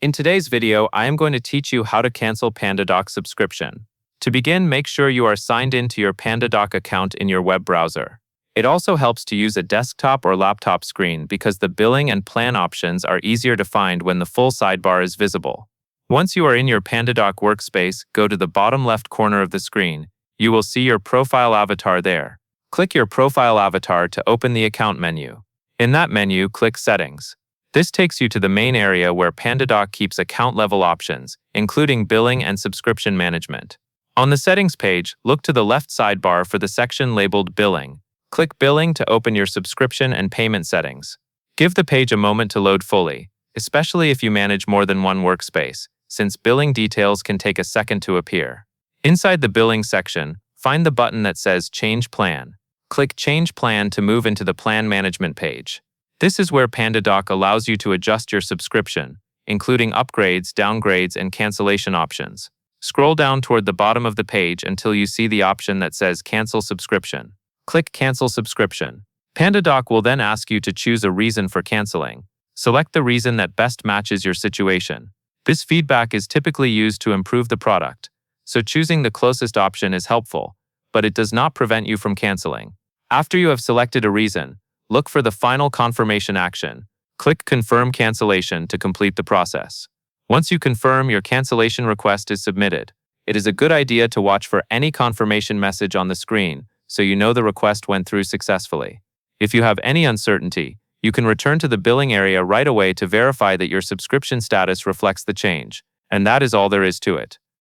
In today's video, I am going to teach you how to cancel Pandadoc subscription. To begin, make sure you are signed into your Pandadoc account in your web browser. It also helps to use a desktop or laptop screen because the billing and plan options are easier to find when the full sidebar is visible. Once you are in your Pandadoc workspace, go to the bottom left corner of the screen. You will see your profile avatar there. Click your profile avatar to open the account menu. In that menu, click Settings. This takes you to the main area where Pandadoc keeps account-level options, including billing and subscription management. On the Settings page, look to the left sidebar for the section labeled Billing. Click Billing to open your subscription and payment settings. Give the page a moment to load fully, especially if you manage more than one workspace, since billing details can take a second to appear. Inside the Billing section, find the button that says Change Plan. Click Change Plan to move into the Plan Management page. This is where Pandadoc allows you to adjust your subscription, including upgrades, downgrades, and cancellation options. Scroll down toward the bottom of the page until you see the option that says Cancel Subscription. Click Cancel Subscription. Pandadoc will then ask you to choose a reason for canceling. Select the reason that best matches your situation. This feedback is typically used to improve the product, so choosing the closest option is helpful, but it does not prevent you from canceling. After you have selected a reason, look for the final confirmation action. Click Confirm Cancellation to complete the process. Once you confirm, your cancellation request is submitted. It is a good idea to watch for any confirmation message on the screen so you know the request went through successfully. If you have any uncertainty, you can return to the billing area right away to verify that your subscription status reflects the change. And that is all there is to it.